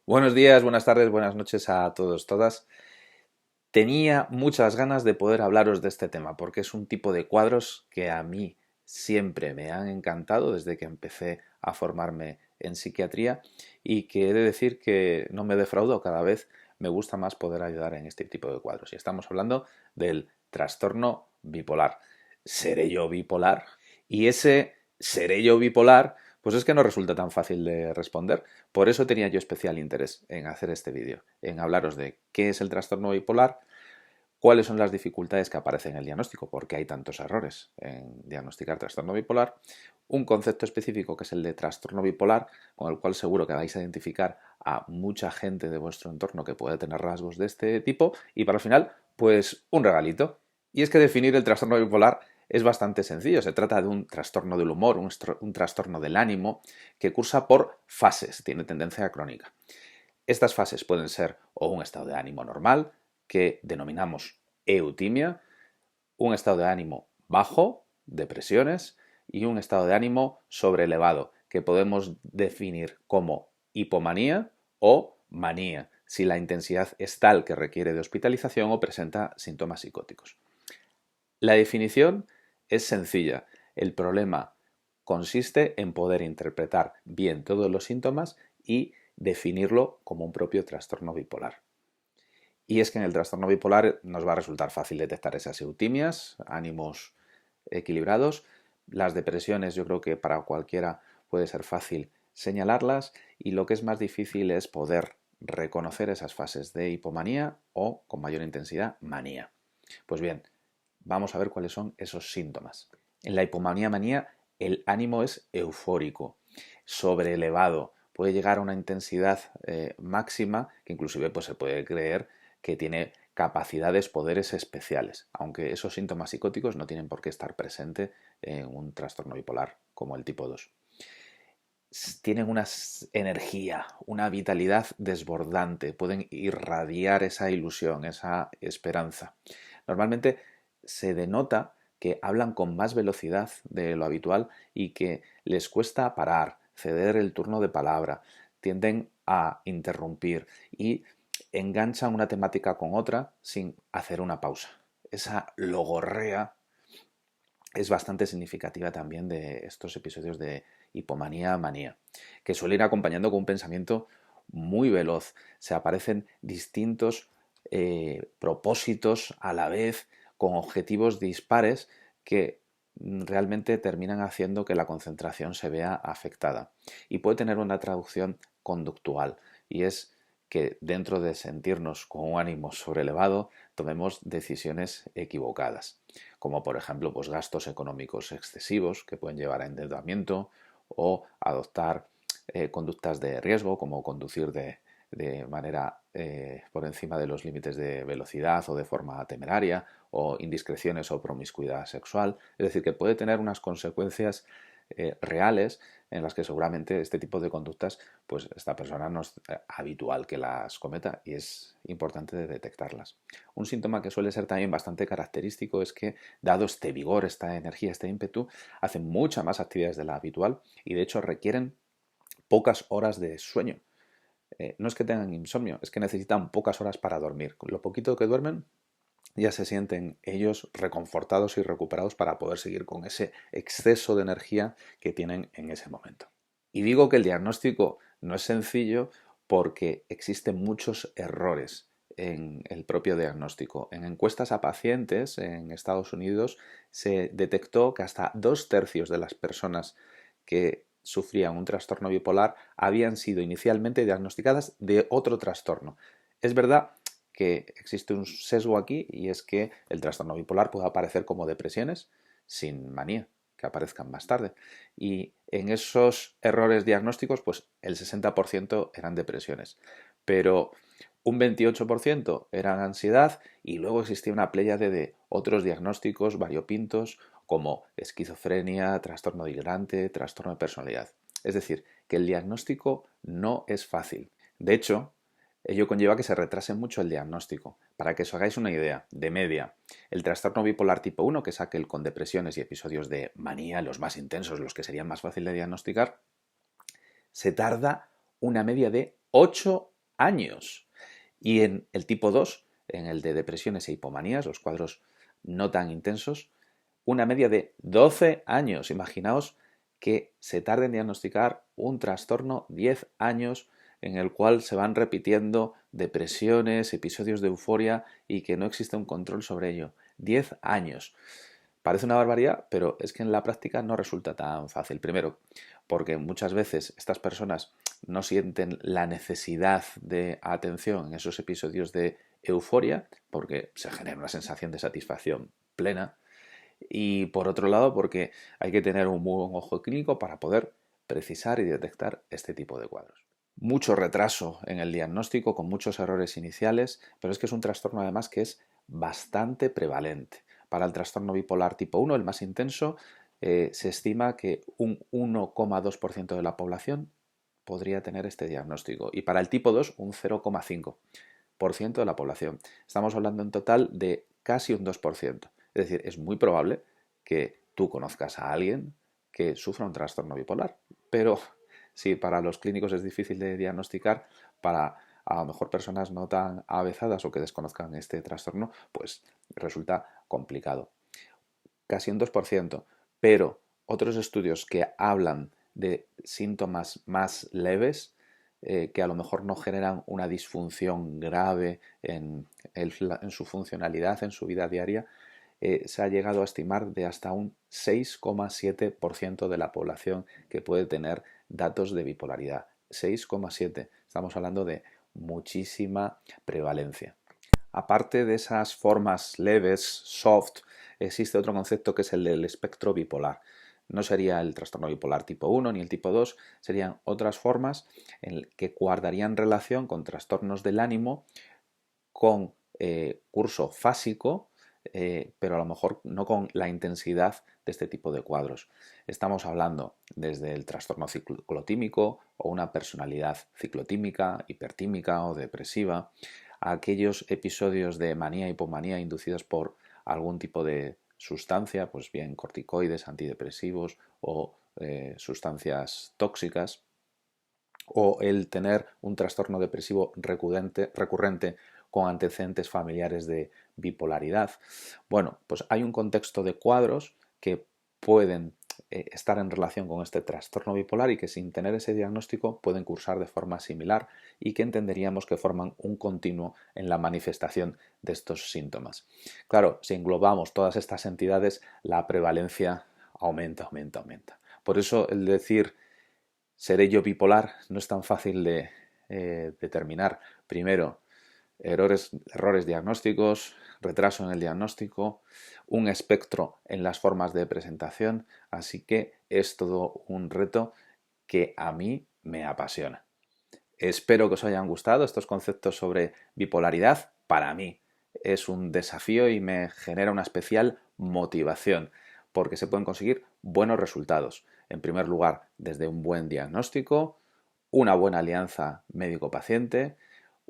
Buenos días, buenas tardes, buenas noches a todos, todas. Tenía muchas ganas de poder hablaros de este tema porque es un tipo de cuadros que a mí siempre me han encantado desde que empecé a formarme en psiquiatría y que he de decir que no me defraudo, cada vez me gusta más poder ayudar en este tipo de cuadros. Y estamos hablando del trastorno bipolar. ¿Seré yo bipolar? Y ese ¿seré yo bipolar? Pues es que no resulta tan fácil de responder. Por eso tenía yo especial interés en hacer este vídeo, en hablaros de qué es el trastorno bipolar, cuáles son las dificultades que aparecen en el diagnóstico, por qué hay tantos errores en diagnosticar trastorno bipolar, un concepto específico que es el de trastorno bipolar, con el cual seguro que vais a identificar a mucha gente de vuestro entorno que puede tener rasgos de este tipo, y para el final, pues un regalito. Y es que definir el trastorno bipolar es bastante sencillo. Se trata de un trastorno del humor, un trastorno del ánimo que cursa por fases, tiene tendencia crónica. Estas fases pueden ser o un estado de ánimo normal, que denominamos eutimia, un estado de ánimo bajo, depresiones, y un estado de ánimo sobrelevado, que podemos definir como hipomanía o manía, si la intensidad es tal que requiere de hospitalización o presenta síntomas psicóticos. La definición es sencilla. El problema consiste en poder interpretar bien todos los síntomas y definirlo como un propio trastorno bipolar. Y es que en el trastorno bipolar nos va a resultar fácil detectar esas eutimias, ánimos equilibrados. Las depresiones yo creo que para cualquiera puede ser fácil señalarlas, y lo que es más difícil es poder reconocer esas fases de hipomanía o, con mayor intensidad, manía. Pues bien, vamos a ver cuáles son esos síntomas. En la hipomanía-manía el ánimo es eufórico, sobreelevado, puede llegar a una intensidad máxima que inclusive pues, se puede creer que tiene capacidades, poderes especiales, aunque esos síntomas psicóticos no tienen por qué estar presentes en un trastorno bipolar como el tipo 2. Tienen una energía, una vitalidad desbordante, pueden irradiar esa ilusión, esa esperanza. Normalmente se denota que hablan con más velocidad de lo habitual y que les cuesta parar, ceder el turno de palabra, tienden a interrumpir y enganchan una temática con otra sin hacer una pausa. Esa logorrea es bastante significativa también de estos episodios de hipomanía-manía, que suele ir acompañando con un pensamiento muy veloz. Se aparecen distintos propósitos a la vez, con objetivos dispares que realmente terminan haciendo que la concentración se vea afectada. Y puede tener una traducción conductual, y es que dentro de sentirnos con un ánimo sobrelevado tomemos decisiones equivocadas, como por ejemplo pues, gastos económicos excesivos que pueden llevar a endeudamiento o adoptar conductas de riesgo como conducir de manera por encima de los límites de velocidad o de forma temeraria, o indiscreciones o promiscuidad sexual. Es decir, que puede tener unas consecuencias reales en las que seguramente este tipo de conductas, pues esta persona no es habitual que las cometa, y es importante detectarlas. Un síntoma que suele ser también bastante característico es que, dado este vigor, esta energía, este ímpetu, hacen muchas más actividades de la habitual y de hecho requieren pocas horas de sueño. No es que tengan insomnio, es que necesitan pocas horas para dormir. Con lo poquito que duermen, ya se sienten ellos reconfortados y recuperados para poder seguir con ese exceso de energía que tienen en ese momento. Y digo que el diagnóstico no es sencillo porque existen muchos errores en el propio diagnóstico. En encuestas a pacientes en Estados Unidos se detectó que hasta 2/3 de las personas que sufrían un trastorno bipolar habían sido inicialmente diagnosticadas de otro trastorno. Es verdad que existe un sesgo aquí, y es que el trastorno bipolar puede aparecer como depresiones sin manía, que aparezcan más tarde. Y en esos errores diagnósticos, pues el 60% eran depresiones, pero un 28% eran ansiedad, y luego existía una pléyade de otros diagnósticos variopintos como esquizofrenia, trastorno delirante, trastorno de personalidad. Es decir, que el diagnóstico no es fácil. De hecho, ello conlleva que se retrase mucho el diagnóstico. Para que os hagáis una idea, de media, el trastorno bipolar tipo 1, que es aquel con depresiones y episodios de manía, los más intensos, los que serían más fáciles de diagnosticar, se tarda una media de 8 años. Y en el tipo 2, en el de depresiones e hipomanías, los cuadros no tan intensos, una media de 12 años. Imaginaos que se tarde en diagnosticar un trastorno 10 años en el cual se van repitiendo depresiones, episodios de euforia y que no existe un control sobre ello. 10 años. Parece una barbaridad, pero es que en la práctica no resulta tan fácil. Primero, porque muchas veces estas personas no sienten la necesidad de atención en esos episodios de euforia, porque se genera una sensación de satisfacción plena. Y por otro lado, porque hay que tener un buen ojo clínico para poder precisar y detectar este tipo de cuadros. Mucho retraso en el diagnóstico, con muchos errores iniciales, pero es que es un trastorno además que es bastante prevalente. Para el trastorno bipolar tipo 1, el más intenso, se estima que un 1,2% de la población podría tener este diagnóstico y para el tipo 2 un 0,5% de la población. Estamos hablando en total de casi un 2%. Es decir, es muy probable que tú conozcas a alguien que sufra un trastorno bipolar, pero si para los clínicos es difícil de diagnosticar, para a lo mejor personas no tan avezadas o que desconozcan este trastorno, pues resulta complicado. Casi un 2%, pero otros estudios que hablan de síntomas más leves, que a lo mejor no generan una disfunción grave en su funcionalidad, en su vida diaria, se ha llegado a estimar de hasta un 6,7% de la población que puede tener datos de bipolaridad. 6,7. Estamos hablando de muchísima prevalencia. Aparte de esas formas leves, soft, existe otro concepto que es el del espectro bipolar. No sería el trastorno bipolar tipo 1 ni el tipo 2, serían otras formas en que guardarían relación con trastornos del ánimo con curso fásico, pero a lo mejor no con la intensidad de este tipo de cuadros. Estamos hablando desde el trastorno ciclotímico o una personalidad ciclotímica, hipertímica o depresiva, a aquellos episodios de manía, hipomanía inducidos por algún tipo de sustancia, pues bien corticoides, antidepresivos o sustancias tóxicas, o el tener un trastorno depresivo recurrente con antecedentes familiares de bipolaridad. Bueno, pues hay un contexto de cuadros que pueden estar en relación con este trastorno bipolar y que sin tener ese diagnóstico pueden cursar de forma similar y que entenderíamos que forman un continuo en la manifestación de estos síntomas. Claro, si englobamos todas estas entidades, la prevalencia aumenta. Por eso el decir ¿seré yo bipolar? No es tan fácil de determinar. Primero, errores diagnósticos, retraso en el diagnóstico, un espectro en las formas de presentación, así que es todo un reto que a mí me apasiona. Espero que os hayan gustado estos conceptos sobre bipolaridad. Para mí es un desafío y me genera una especial motivación porque se pueden conseguir buenos resultados. En primer lugar, desde un buen diagnóstico, una buena alianza médico-paciente,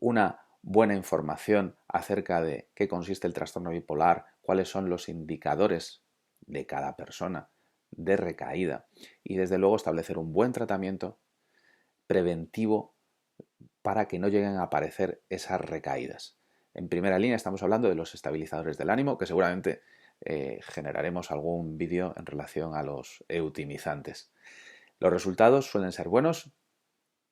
una buena información acerca de qué consiste el trastorno bipolar, cuáles son los indicadores de cada persona de recaída y desde luego establecer un buen tratamiento preventivo para que no lleguen a aparecer esas recaídas. En primera línea estamos hablando de los estabilizadores del ánimo, que seguramente generaremos algún vídeo en relación a los eutimizantes. Los resultados suelen ser buenos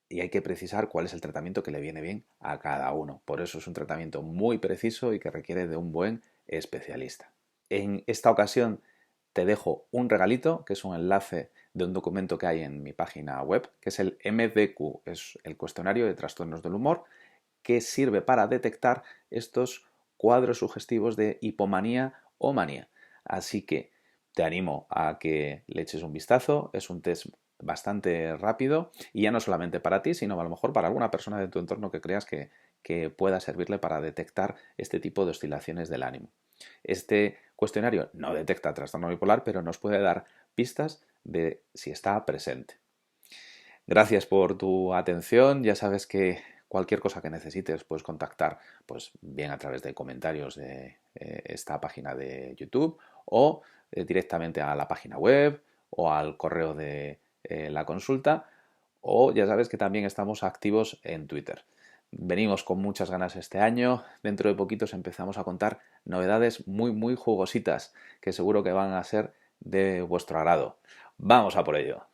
y hay que precisar cuál es el tratamiento que le viene bien a cada uno. Por eso es un tratamiento muy preciso y que requiere de un buen especialista. En esta ocasión te dejo un regalito, que es un enlace de un documento que hay en mi página web, que es el MDQ, es el cuestionario de trastornos del humor, que sirve para detectar estos cuadros sugestivos de hipomanía o manía. Así que te animo a que le eches un vistazo, es un test bastante rápido y ya no solamente para ti, sino a lo mejor para alguna persona de tu entorno que creas que pueda servirle para detectar este tipo de oscilaciones del ánimo. Este cuestionario no detecta trastorno bipolar, pero nos puede dar pistas de si está presente. Gracias por tu atención. Ya sabes que cualquier cosa que necesites puedes contactar, pues bien a través de comentarios de esta página de YouTube o directamente a la página web o al correo de la consulta, o ya sabes que también estamos activos en Twitter. venimos con muchas ganas este año. Dentro de poquitos empezamos a contar novedades muy jugositas que seguro que van a ser de vuestro agrado. Vamos a por ello.